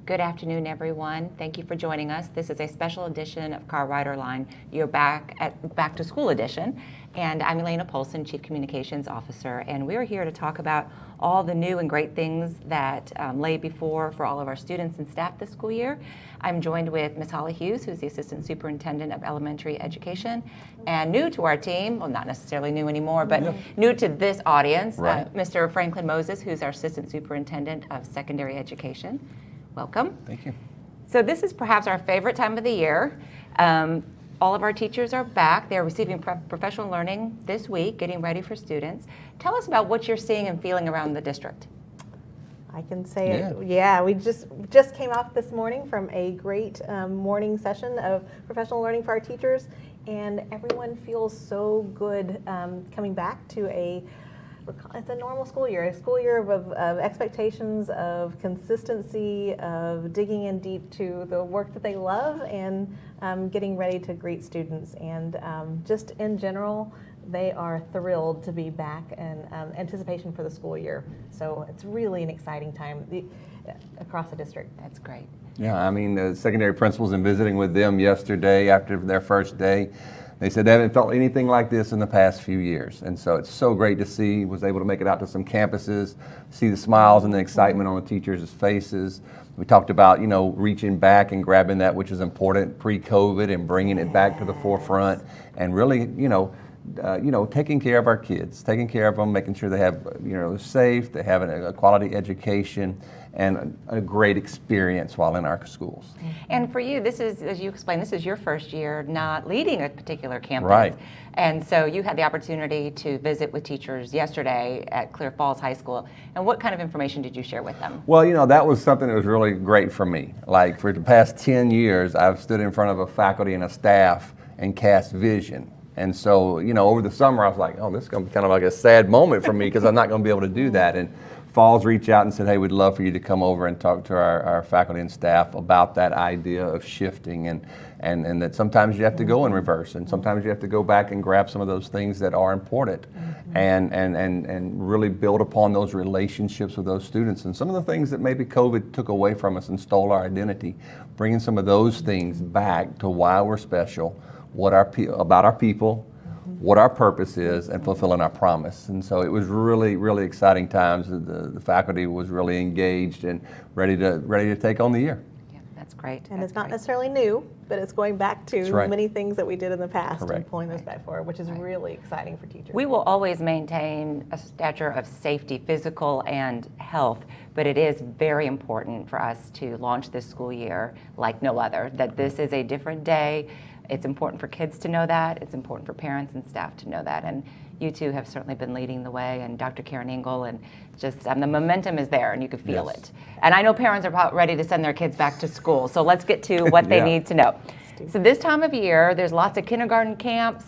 Good afternoon, everyone. Thank you for joining us. This is a special edition of Car Rider Line. You're back to school edition, and I'm Elena Polson, Chief Communications Officer, and we're here to talk about all the new and great things that lay before for all of our students and staff this school year. I'm joined with Ms. Holly Hughes, who's the Assistant Superintendent of Elementary Education, and new to our team, well, not necessarily new anymore, but new to this audience, Right. Mr. Franklin Moses, who's our Assistant Superintendent of Secondary Education. Welcome. Thank you. So this is perhaps our favorite time of the year. All of our teachers are back. They're receiving professional learning this week, getting ready for students. Tell us about what you're seeing and feeling around the district. I can say yeah, we just came off this morning from a great morning session of professional learning for our teachers, and everyone feels so good coming back to it's a normal school year, of expectations, of consistency, of digging in deep to the work that they love, and getting ready to greet students. And just in general, they are thrilled to be back in anticipation for the school year. So it's really an exciting time across the district. That's great. Yeah, I mean, the secondary principals, in visiting with them yesterday after their first day, they said they haven't felt anything like this in the past few years. And so it's so great to see, was able to make it out to some campuses, see the smiles and the excitement on the teachers' faces. We talked about, reaching back and grabbing that which is important pre-COVID and bringing it back to the forefront, and really, taking care of our kids, taking care of them, making sure they have, they're safe, they have a quality education, and a great experience while in our schools. And for you, this is, as you explained, this is your first year not leading a particular campus. Right. And so you had the opportunity to visit with teachers yesterday at Clear Falls High School. And what kind of information did you share with them? Well, that was something that was really great for me. Like, for the past 10 years, I've stood in front of a faculty and a staff and cast vision. And so, over the summer, I was like, oh, this is going to be kind of like a sad moment for me because I'm not going to be able to do that. And Falls reached out and said, hey, we'd love for you to come over and talk to our faculty and staff about that idea of shifting, and that sometimes you have to go in reverse, and sometimes you have to go back and grab some of those things that are important, and really build upon those relationships with those students. And some of the things that maybe COVID took away from us and stole our identity, bringing some of those things back to why we're special, about our people, what our purpose is, and fulfilling our promise. And so it was really, really exciting times. The faculty was really engaged and ready to take on the year. Yeah, that's great. And that's it's not great. necessarily new, but it's going back to many things that we did in the past. Correct. And pulling those back forward, which is really exciting for teachers. We will always maintain a stature of safety, physical and health, but it is very important for us to launch this school year like no other, that this is a different day. It's important for kids to know that. It's important for parents and staff to know that. And you two have certainly been leading the way, and Dr. Karen Engel, and just the momentum is there, and you can feel it. And I know parents are about ready to send their kids back to school, so let's get to what they need to know. So this time of year, there's lots of kindergarten camps,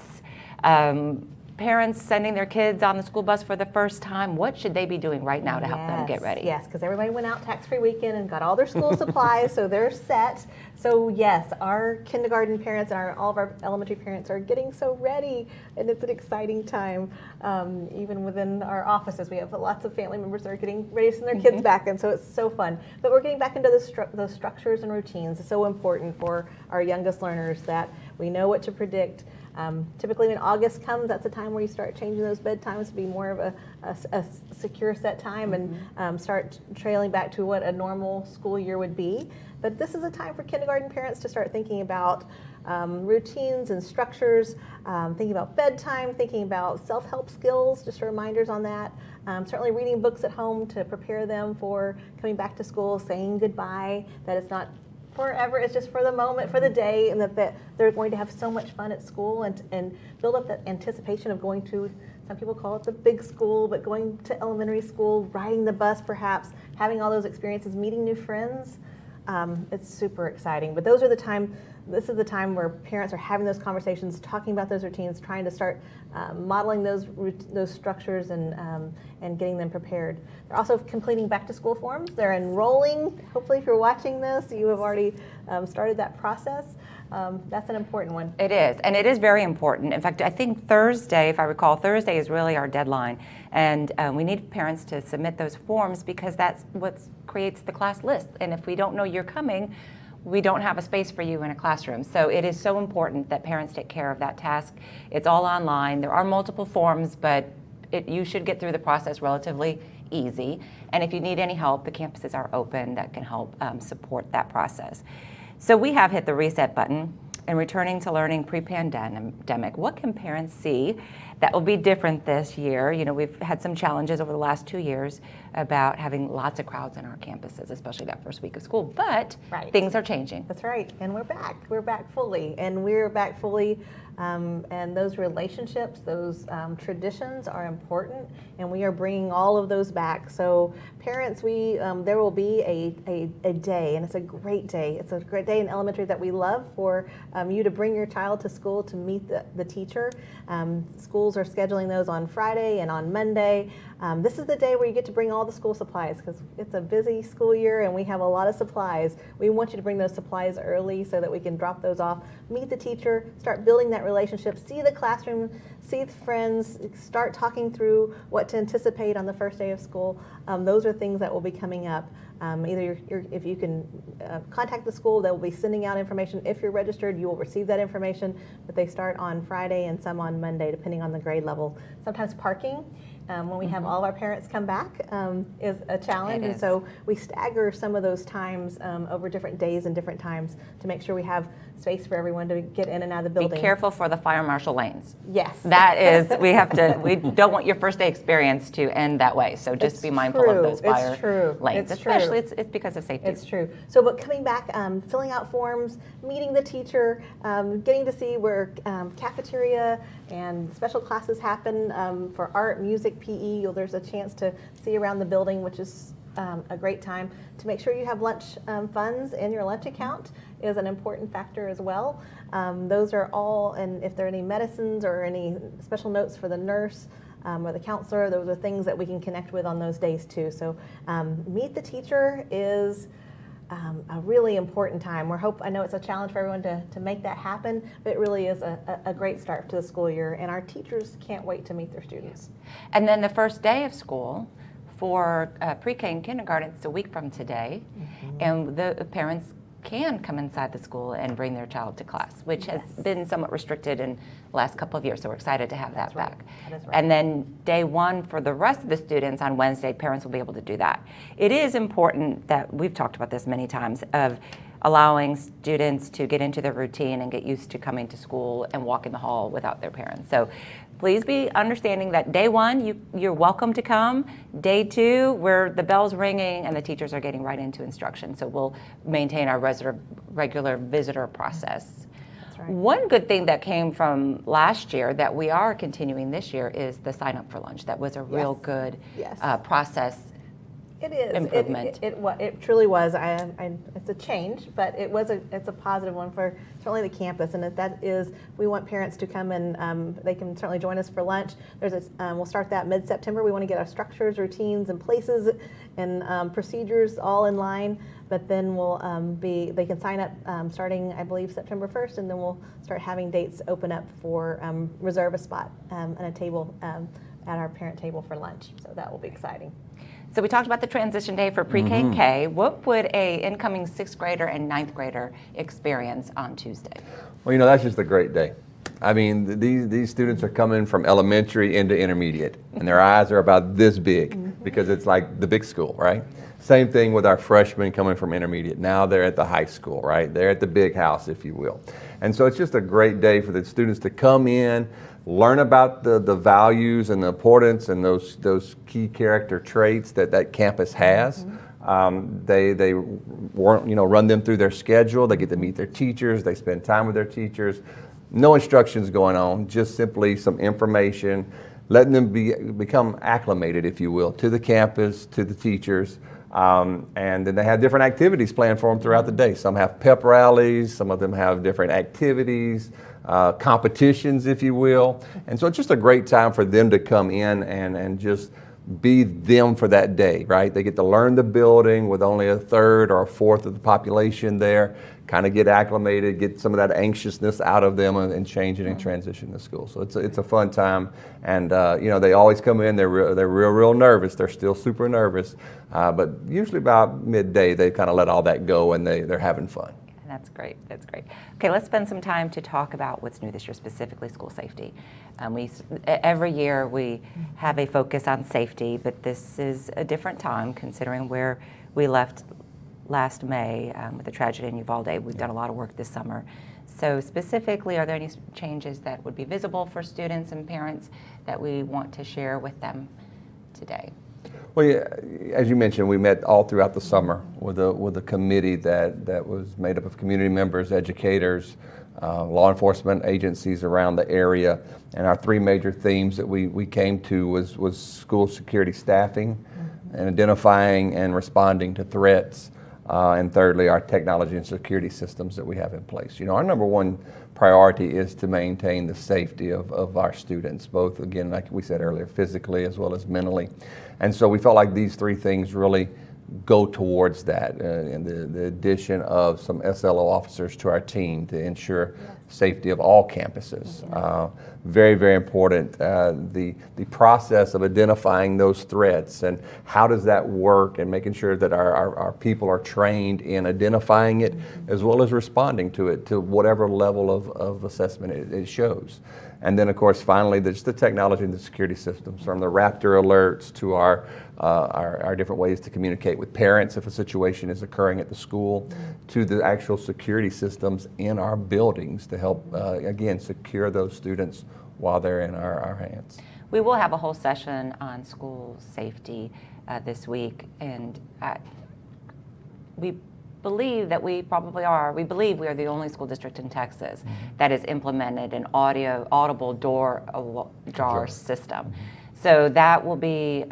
parents sending their kids on the school bus for the first time. What should they be doing right now to help them get ready? Yes, because everybody went out tax-free weekend and got all their school supplies, so they're set. So yes, our kindergarten parents and all of our elementary parents are getting so ready, and it's an exciting time. Even within our offices, we have lots of family members that are getting ready to send their kids back, and so it's so fun. But we're getting back into those structures and routines. It's so important for our youngest learners that we know what to predict. Typically when August comes, that's a time where you start changing those bedtimes to be more of a secure set time, and start trailing back to what a normal school year would be. But this is a time for kindergarten parents to start thinking about routines and structures, thinking about bedtime, thinking about self-help skills, just reminders on that. Certainly reading books at home to prepare them for coming back to school, saying goodbye, that it's not forever, it's just for the moment, for the day, and that they're going to have so much fun at school, and build up that anticipation of going to, some people call it the big school, but going to elementary school, riding the bus perhaps, having all those experiences, meeting new friends. It's super exciting. But this is the time where parents are having those conversations, talking about those routines, trying to start modeling those structures and getting them prepared. They're also completing back to school forms. They're enrolling. Hopefully if you're watching this, you have already started that process. That's an important one. It is, and it is very important. In fact, I think Thursday, if I recall, Thursday is really our deadline, and we need parents to submit those forms because that's what creates the class list. And if we don't know you're coming, we don't have a space for you in a classroom. So it is so important that parents take care of that task. It's all online. There are multiple forms, but you should get through the process relatively easy. And if you need any help, the campuses are open that can help support that process. So we have hit the reset button and returning to learning pre-pandemic. What can parents see that will be different this year? You know, we've had some challenges over the last 2 years about having lots of crowds on our campuses, especially that first week of school, but things are changing. That's right, and we're back. We're back fully, and we're back fully, and those relationships, those traditions are important, and we are bringing all of those back. So parents, there will be a day, and it's a great day. It's a great day in elementary that we love for you to bring your child to school to meet the teacher. Schools are scheduling those on Friday and on Monday. This is the day where you get to bring all the school supplies because it's a busy school year and we have a lot of supplies. We want you to bring those supplies early so that we can drop those off, meet the teacher, start building that relationship, see the classroom, see the friends, start talking through what to anticipate on the first day of school. Those are things that will be coming up. Either if you can contact the school, they will be sending out information. If you're registered, you will receive that information, but they start on Friday and some on Monday, depending on the grade level. Sometimes parking, when we have all of our parents come back, is a challenge. And so we stagger some of those times over different days and different times to make sure we have space for everyone to get in and out of the building. Be careful for the fire marshal lanes. Yes. That is, we don't want your first day experience to end that way. So just be mindful of those fire lanes. Especially it's because of safety. It's true. So, but coming back, filling out forms, meeting the teacher, getting to see where cafeteria and special classes happen for art, music, PE. There's a chance to see around the building, which is a great time. To make sure you have lunch funds in your lunch account is an important factor as well. Those are all, and if there are any medicines or any special notes for the nurse or the counselor, those are things that we can connect with on those days too. So meet the teacher is a really important time. I know it's a challenge for everyone to make that happen, but it really is a great start to the school year, and our teachers can't wait to meet their students. And then the first day of school for pre-K and kindergarten, it's a week from today, and the parents can come inside the school and bring their child to class, which has been somewhat restricted in the last couple of years, so we're excited to have that back. That is right. And then day one for the rest of the students on Wednesday, parents will be able to do that. It is important that, we've talked about this many times, of allowing students to get into their routine and get used to coming to school and walking the hall without their parents. So please be understanding that day one, you're welcome to come. Day two, where the bell's ringing and the teachers are getting right into instruction. So we'll maintain our regular visitor process. That's right. One good thing that came from last year that we are continuing this year is the sign up for lunch. That was a real good process. It is. Improvement. It truly was. It's a change, but it's a positive one for certainly the campus. And that is, we want parents to come and they can certainly join us for lunch. We'll start that mid-September. We want to get our structures, routines, and places and procedures all in line. But then they can sign up starting, I believe, September 1st, and then we'll start having dates open up for reserve a spot and a table at our parent table for lunch. So that will be exciting. So we talked about the transition day for pre-K and K. What would a incoming 6th grader and 9th grader experience on Tuesday? Well, that's just a great day. I mean, these students are coming from elementary into intermediate, and their eyes are about this big because it's like the big school, right? Same thing with our freshmen coming from intermediate. Now they're at the high school, right? They're at the big house, if you will. And so it's just a great day for the students to come in, learn about the values and the importance and those key character traits that campus has. They run them through their schedule. They get to meet their teachers. They spend time with their teachers. No instructions going on, just simply some information, letting them become acclimated, if you will, to the campus, to the teachers. And then they have different activities planned for them throughout the day. Some have pep rallies, some of them have different activities. competitions, if you will. And so it's just a great time for them to come in and just be them for that day, right? They get to learn the building with only a third or a fourth of the population there, kind of get acclimated, get some of that anxiousness out of them and change it and transition to school. So it's a fun time. And they always come in, they're real nervous. They're still super nervous. But usually about midday, they kind of let all that go and they're having fun. That's great. That's great. Okay, let's spend some time to talk about what's new this year, specifically school safety. Every year we have a focus on safety, but this is a different time considering where we left last May with the tragedy in Uvalde. We've done a lot of work this summer. So specifically, are there any changes that would be visible for students and parents that we want to share with them today? Well, yeah, as you mentioned, we met all throughout the summer with a committee that was made up of community members, educators, law enforcement agencies around the area. And our three major themes that we came to was school security staffing and identifying and responding to threats. And thirdly, our technology and security systems that we have in place. Our number one priority is to maintain the safety of our students, both, again, like we said earlier, physically as well as mentally. And so we felt like these three things really go towards that, and the addition of some SLO officers to our team to ensure safety of all campuses. Very, very important. The process of identifying those threats and how does that work, and making sure that our people are trained in identifying it as well as responding to it to whatever level of assessment it shows. And then, of course, finally, there's the technology and the security systems, from the Raptor alerts to our different ways to communicate with parents if a situation is occurring at the school, to the actual security systems in our buildings to help, again, secure those students while they're in our hands. We will have a whole session on school safety this week, and we believe that we probably are. We believe we are the only school district in Texas that has implemented an audible door jar system. So that will be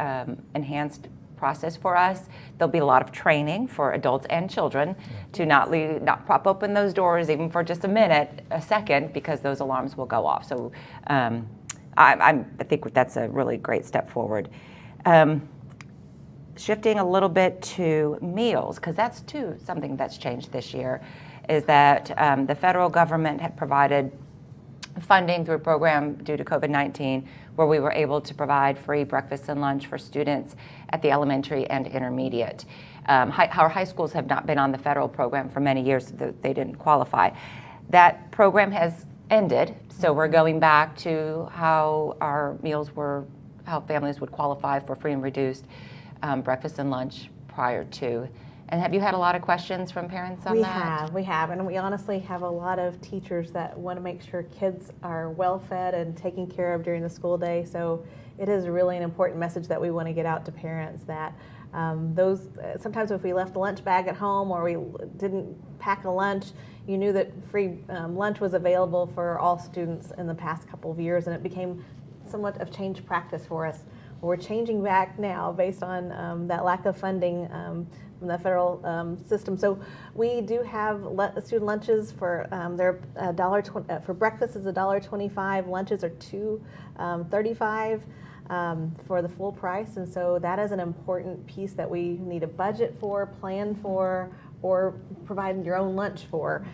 enhanced process for us. There'll be a lot of training for adults and children to not prop open those doors even for just a second, because those alarms will go off. So I think that's a really great step forward. Shifting a little bit to meals, because that's too something that's changed this year, is that the federal government had provided funding through a program due to COVID-19 where we were able to provide free breakfast and lunch for students at the elementary and intermediate. Our high schools have not been on the federal program for many years. They didn't qualify. That program has ended, so we're going back to how how families would qualify for free and reduced breakfast and lunch prior to. And have you had a lot of questions from parents on that? We have, and we honestly have a lot of teachers that want to make sure kids are well fed and taken care of during the school day. So it is really an important message that we want to get out to parents, that sometimes if we left a lunch bag at home or we didn't pack a lunch, you knew that free lunch was available for all students in the past couple of years, and it became somewhat of change practice for us. We're changing back now based on that lack of funding from the federal system. So we do have student lunches for they're $1.20 for breakfast is $1.25. Lunches are $2.35 for the full price, and so that is an important piece that we need a budget for, plan for, or provide your own lunch for.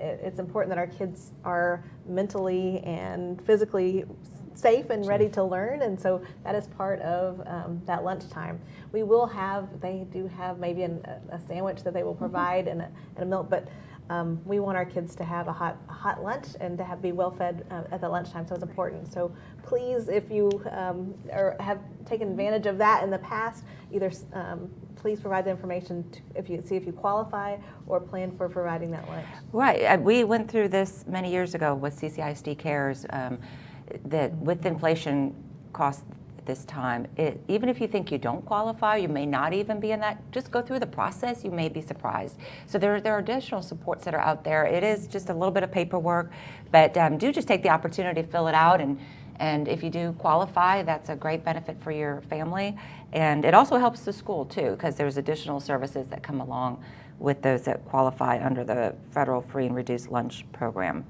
It's important that our kids are mentally and physically safe and ready to learn, and so that is part of that lunchtime. They do have maybe a sandwich that they will provide and a milk, but we want our kids to have a hot lunch and to be well fed at the lunchtime, so it's important. So please, if you have taken advantage of that in the past, either please provide the information if you qualify, or plan for providing that lunch. Right, we went through this many years ago with CCISD Cares, that with inflation costs this time, even if you think you don't qualify, you may not even be in that, just go through the process, you may be surprised. So there are additional supports that are out there. It is just a little bit of paperwork, but do just take the opportunity to fill it out, and if you do qualify, that's a great benefit for your family. And it also helps the school too, because there's additional services that come along with those that qualify under the federal free and reduced lunch program.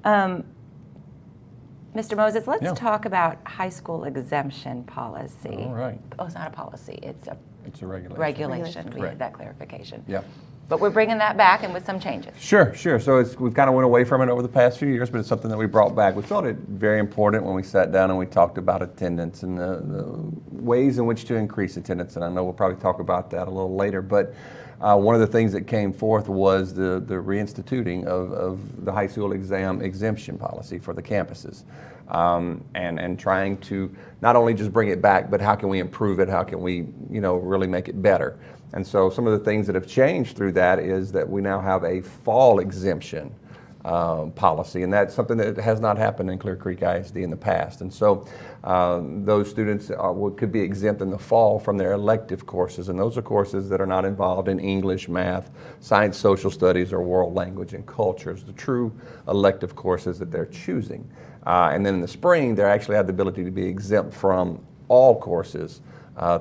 Mr. Moses, let's Yeah. talk about high school exemption policy. All right. Oh, it's not a policy, it's a It's a regulation. regulation. We Correct. had that clarification. Yeah. But we're bringing that back and with some changes. Sure. So we've kind of went away from it over the past few years, but it's something that we brought back. We thought it very important when we sat down and we talked about attendance and the ways in which to increase attendance. And I know we'll probably talk about that a little later. But one of the things that came forth was the reinstituting of the high school exam exemption policy for the campuses. And trying to not only just bring it back, but how can we improve it? How can we, really make it better? And so some of the things that have changed through that is that we now have a fall exemption policy, and that's something that has not happened in Clear Creek ISD in the past. And so those students could be exempt in the fall from their elective courses, and those are courses that are not involved in English, math, science, social studies, or world language and cultures, the true elective courses that they're choosing. And then in the spring, they actually have the ability to be exempt from all courses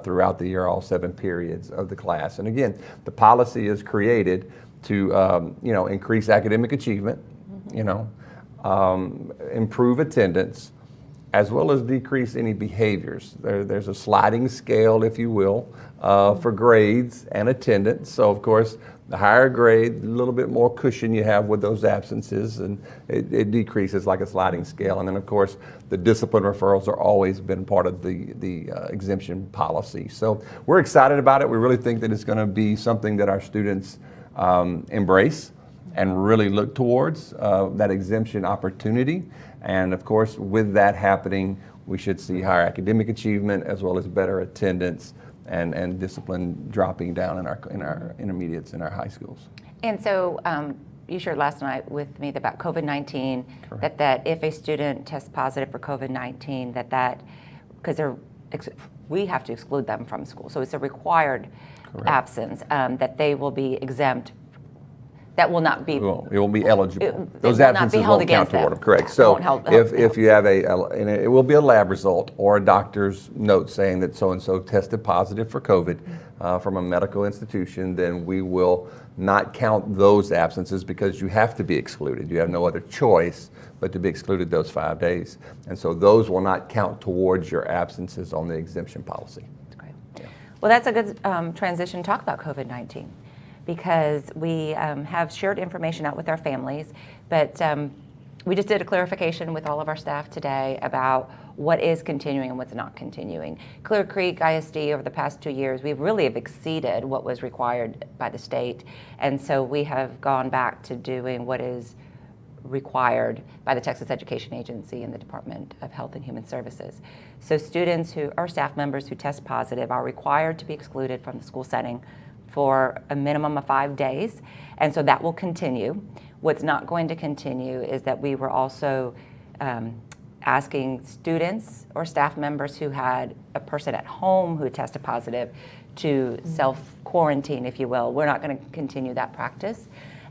throughout the year, all 7 periods of the class. And again, the policy is created to increase academic achievement, improve attendance, as well as decrease any behaviors. There's a sliding scale, if you will, for grades and attendance. So of course, the higher grade, a little bit more cushion you have with those absences, and it decreases like a sliding scale. And then of course, the discipline referrals are always been part of the exemption policy. So we're excited about it. We really think that it's going to be something that our students embrace and really look towards, that exemption opportunity. And of course, with that happening, we should see higher academic achievement as well as better attendance and discipline dropping down in our intermediates in our high schools. And so you shared last night with me about COVID-19, that if a student tests positive for COVID-19, because we have to exclude them from school. So it's a required absence, that they will be exempt. That will not be. It won't be eligible. Those absences won't count toward them. Correct. So if you have and it will be a lab result or a doctor's note saying that so-and-so tested positive for COVID from a medical institution, then we will not count those absences because you have to be excluded. You have no other choice but to be excluded those 5 days. And so those will not count towards your absences on the exemption policy. That's great. Yeah. Well, that's a good transition to talk about COVID-19. Because we have shared information out with our families, but we just did a clarification with all of our staff today about what is continuing and what's not continuing. Clear Creek ISD over the past 2 years, we really have exceeded what was required by the state, and so we have gone back to doing what is required by the Texas Education Agency and the Department of Health and Human Services. So students who are staff members who test positive are required to be excluded from the school setting for a minimum of 5 days, and so that will continue. What's not going to continue is that we were also asking students or staff members who had a person at home who tested positive to self-quarantine, if you will. We're not going to continue that practice.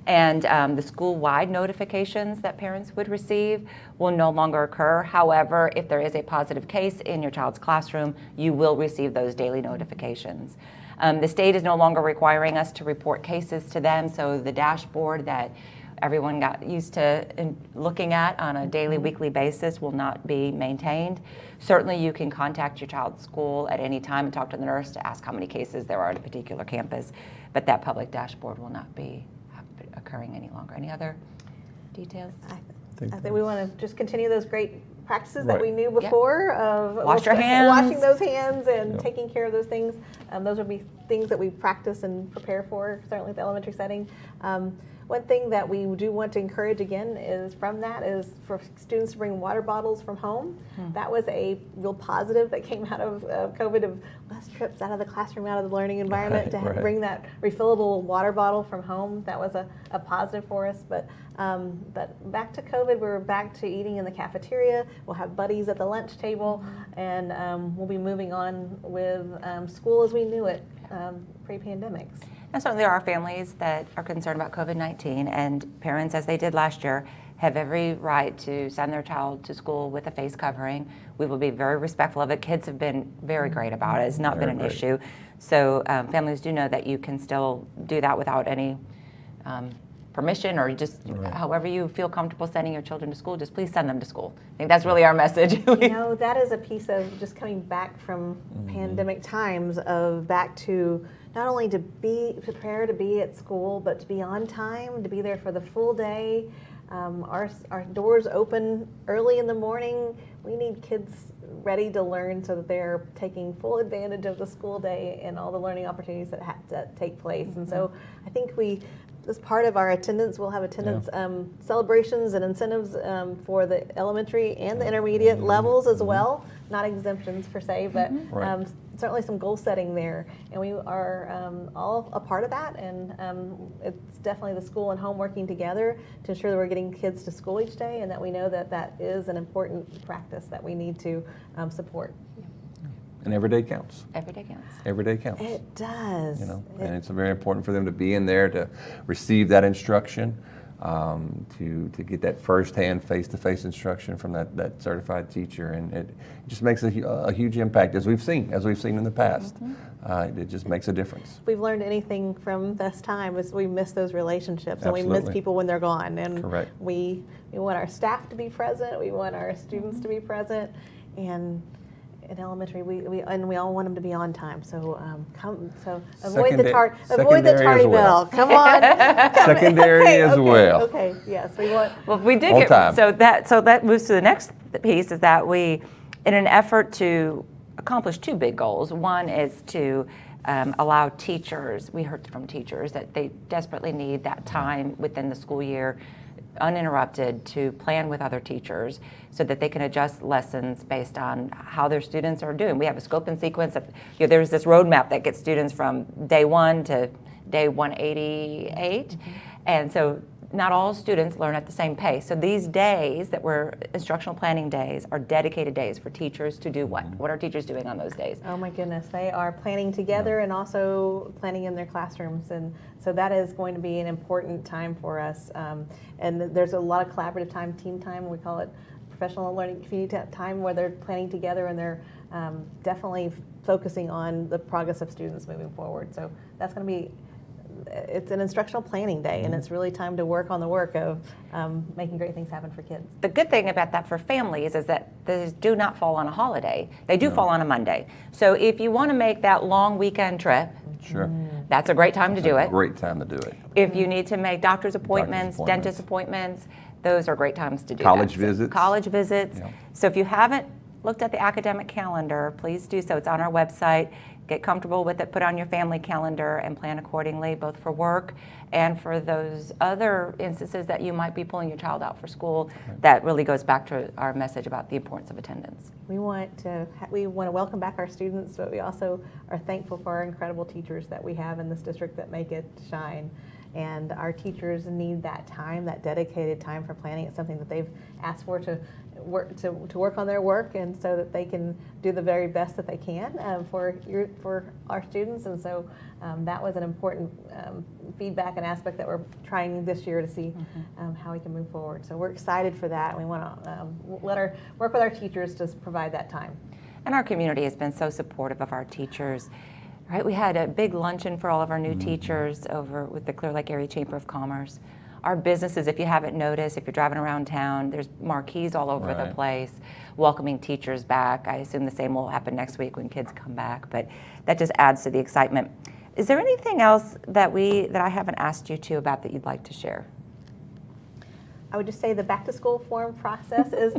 And the school-wide notifications that parents would receive will no longer occur. However, if there is a positive case in your child's classroom, you will receive those daily notifications. The state is no longer requiring us to report cases to them, so the dashboard that everyone got used to looking at on a daily, weekly basis will not be maintained. Certainly you can contact your child's school at any time and talk to the nurse to ask how many cases there are at a particular campus, but that public dashboard will not be occurring any longer. Any other details? I think we want to just continue those great practices that we knew before of washing those hands and taking care of those things. Those would be things that we practice and prepare for, certainly at the elementary setting. One thing that we do want to encourage again is for students to bring water bottles from home. That was a real positive that came out of COVID, of less trips out of the classroom, out of the learning environment, bring that refillable water bottle from home. That was a positive for us. But back to COVID, we're back to eating in the cafeteria. We'll have buddies at the lunch table, and we'll be moving on with school as we knew it pre-pandemics. And certainly there are families that are concerned about COVID-19, and parents, as they did last year, have every right to send their child to school with a face covering. We will be very respectful of it. Kids have been very great about it. It's not been an issue. So families do know that you can still do that without any permission or just however you feel comfortable sending your children to school, just please send them to school. I think that's really our message. That is a piece of just coming back from pandemic times of back to not only to be prepared to be at school, but to be on time, to be there for the full day. Our doors open early in the morning. We need kids ready to learn so that they're taking full advantage of the school day and all the learning opportunities that have to take place. And so I think as part of our attendance, we'll have attendance celebrations and incentives for the elementary and the intermediate levels as well. Not exemptions per se, but certainly some goal setting there. And we are all a part of that. And it's definitely the school and home working together to ensure that we're getting kids to school each day and that we know that that is an important practice that we need to support. And every day counts. Every day counts. Every day counts. It does. And it's very important for them to be in there to receive that instruction, to get that firsthand, face-to-face instruction from that certified teacher, and it just makes a huge impact, as we've seen in the past. It just makes a difference. If we've learned anything from this time is we miss those relationships. Absolutely. And we miss people when they're gone. And Correct. We want our staff to be present. We want our students to be present, and in elementary, we all want them to be on time. So avoid the tardy bell. Come on. Secondary as well. Okay. Yes, we want. Well, we did On get time. so that moves to the next piece is that we, in an effort to accomplish two big goals. One is to allow teachers. We heard from teachers that they desperately need that time within the school year, uninterrupted, to plan with other teachers so that they can adjust lessons based on how their students are doing. We have a scope and sequence of, there's this roadmap that gets students from day 1 to day 188. And so not all students learn at the same pace. So these days that were instructional planning days are dedicated days for teachers to do what? What are teachers doing on those days? Oh my goodness, they are planning together and also planning in their classrooms, and so that is going to be an important time for us. And there's a lot of collaborative time, team time. We call it professional learning community time, where they're planning together and they're definitely focusing on the progress of students moving forward. So that's going to be. It's an instructional planning day, and it's really time to work on the work of making great things happen for kids. The good thing about that for families is that these do not fall on a holiday. They do fall on a Monday. So if you want to make that long weekend trip, Sure. that's a great time to do it. Great time to do it. If you need to make doctor's appointments, dentist appointments, those are great times to do College that. visits. College visits. Yeah. So if you haven't looked at the academic calendar, please do so. It's on our website. Get comfortable with it, put on your family calendar and plan accordingly, both for work and for those other instances that you might be pulling your child out for school. That really goes back to our message about the importance of attendance. We want to welcome back our students, but we also are thankful for our incredible teachers that we have in this district that make it shine. And our teachers need that time, that dedicated time for planning. It's something that they've asked for to work on their work, and so that they can do the very best that they can for our students. And so that was an important feedback and aspect that we're trying this year to see how we can move forward. So we're excited for that. We want to work with our teachers to provide that time. And our community has been so supportive of our teachers. Right, we had a big luncheon for all of our new teachers over with the Clear Lake Area Chamber of Commerce. Our businesses, if you haven't noticed, if you're driving around town, there's marquees all over the place welcoming teachers back. I assume the same will happen next week when kids come back, but that just adds to the excitement. Is there anything else that I haven't asked you to about that you'd like to share? I would just say the back to school form process is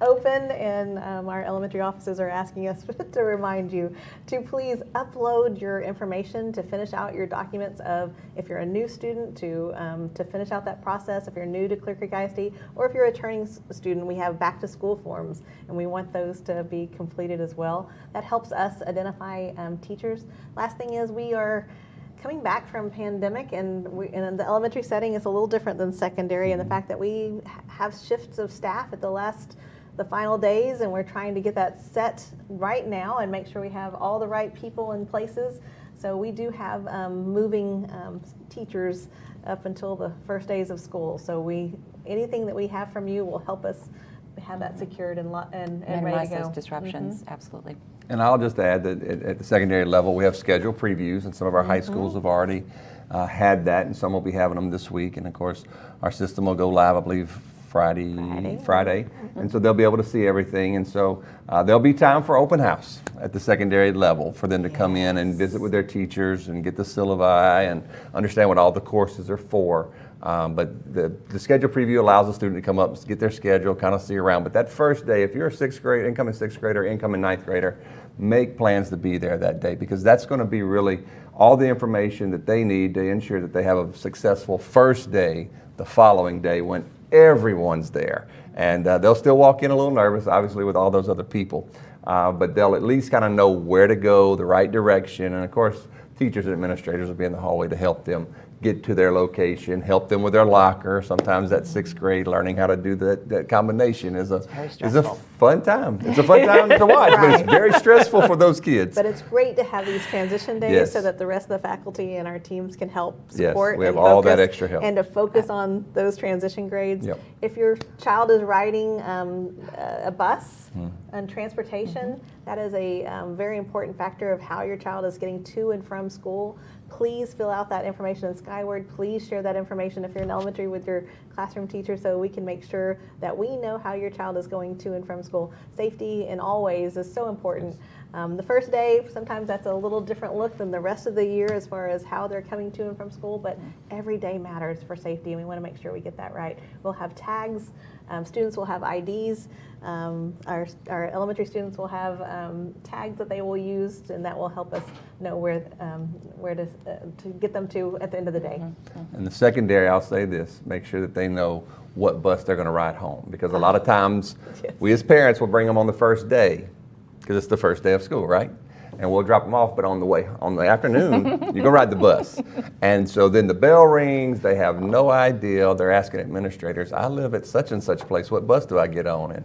open, and our elementary offices are asking us to remind you to please upload your information to finish out your documents of, if you're a new student, to finish out that process. If you're new to Clear Creek ISD, or if you're a returning student, we have back to school forms, and we want those to be completed as well. That helps us identify teachers. Last thing is, we are coming back from pandemic, and in the elementary setting is a little different than secondary, and the fact that we have shifts of staff at the final days, and we're trying to get that set right now and make sure we have all the right people in places. So we do have moving teachers up until the first days of school. So anything that we have from you will help us have that secured and ready Minimize to go. those disruptions, absolutely. And I'll just add that at the secondary level, we have scheduled previews, and some of our high schools have already had that, and some will be having them this week. And of course, our system will go live, I believe, Friday. And so they'll be able to see everything. And so there'll be time for open house at the secondary level for them to come in and visit with their teachers and get the syllabi and understand what all the courses are for. But the schedule preview allows the student to come up, get their schedule, kind of see around. But that first day, if you're a incoming sixth grader, incoming ninth grader, make plans to be there that day, because that's going to be really all the information that they need to ensure that they have a successful first day the following day when everyone's there. And they'll still walk in a little nervous, obviously, with all those other people. But they'll at least kind of know where to go, the right direction. And of course, teachers and administrators will be in the hallway to help them get to their location, help them with their locker. Sometimes that sixth grade, learning how to do that combination is a fun time. It's a fun time to watch, but it's very stressful for those kids. But it's great to have these transition days Yes. so that the rest of the faculty and our teams can help support. Yes, we have and all that focus, extra help. and to focus on those transition grades. Yep. If your child is riding a bus and transportation, that is a very important factor of how your child is getting to and from school. Please fill out that information in Skyward. Please share that information if you're in elementary with your classroom teacher, so we can make sure that we know how your child is going to and from school. Safety in all ways is so important. The first day, sometimes that's a little different look than the rest of the year as far as how they're coming to and from school, but every day matters for safety, and we want to make sure we get that right. We'll have tags. Students will have IDs. Our elementary students will have tags that they will use, and that will help us know where to get them to at the end of the day. In the secondary, I'll say this, make sure that they know what bus they're going to ride home, because a lot of times we as parents will bring them on the first day because it's the first day of school, right? And we'll drop them off, but on the afternoon, you go ride the bus. And so then the bell rings, they have no idea, they're asking administrators, I live at such and such place, what bus do I get on? And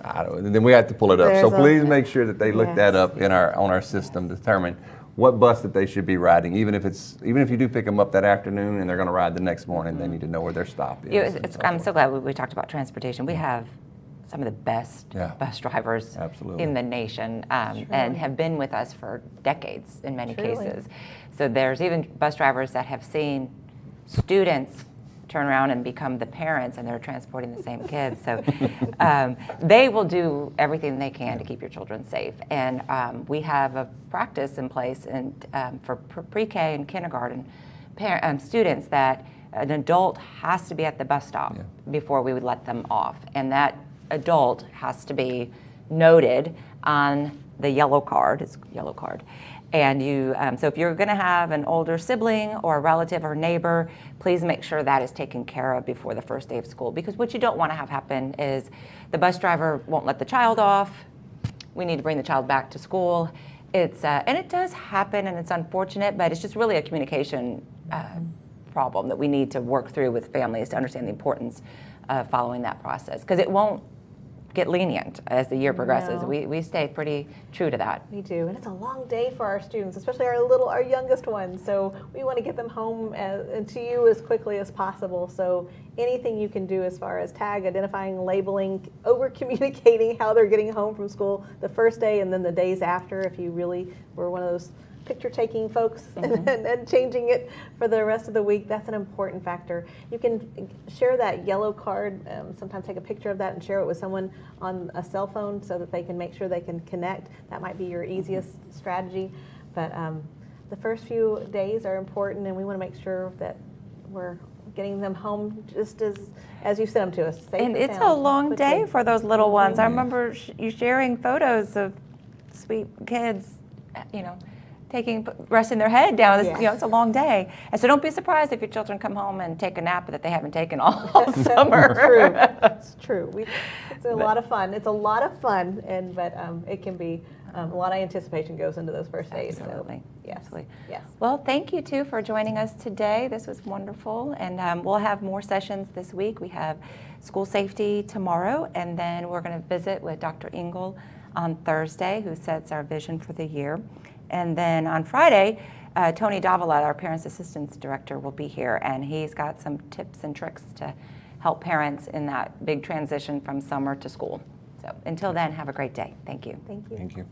and then we have to pull it up. So please make sure that they look that up on our system to determine what bus that they should be riding. Even if you do pick them up that afternoon and they're going to ride the next morning, they need to know where their stop is. I'm so glad we talked about transportation. We have some of the best bus drivers in the nation, and have been with us for decades in many cases. So there's even bus drivers that have seen students turn around and become the parents, and they're transporting the same kids. So they will do everything they can to keep your children safe. And we have a practice in place for pre-K and kindergarten students that an adult has to be at the bus stop before we would let them off. And that adult has to be noted on the yellow card. It's a yellow card. And so if you're going to have an older sibling or a relative or neighbor, please make sure that is taken care of before the first day of school. Because what you don't want to have happen is the bus driver won't let the child off. We need to bring the child back to school. And it does happen, and it's unfortunate, but it's just really a communication problem that we need to work through with families to understand the importance of following that process. Because it won't get lenient as the year progresses. No. We stay pretty true to that. We do, and it's a long day for our students, especially our youngest ones. So we want to get them home and to you as quickly as possible. So anything you can do as far as tag, identifying, labeling, over communicating how they're getting home from school the first day and then the days after, if you really were one of those picture-taking folks and changing it for the rest of the week, that's an important factor. You can share that yellow card, sometimes take a picture of that and share it with someone on a cell phone so that they can make sure they can connect. That might be your easiest strategy. But the first few days are important, and we want to make sure that we're getting them home just as you sent them to us. Safe And it's a long day for those little ones. I remember you sharing photos of sweet kids, resting their head down. It's a long day. And so don't be surprised if your children come home and take a nap that they haven't taken all summer. True. That's true. It's a lot of fun. It's a lot of fun, but it can be a lot of anticipation goes into those first days. Absolutely. So, yes. Absolutely. Yes. Well, thank you too for joining us today. This was wonderful, and we'll have more sessions this week. We have school safety tomorrow, and then we're going to visit with Dr. Engel on Thursday, who sets our vision for the year. And then on Friday, Tony Davila, our Parents Assistance Director, will be here, and he's got some tips and tricks to help parents in that big transition from summer to school. So until then, have a great day. Thank you. Thank you. Thank you.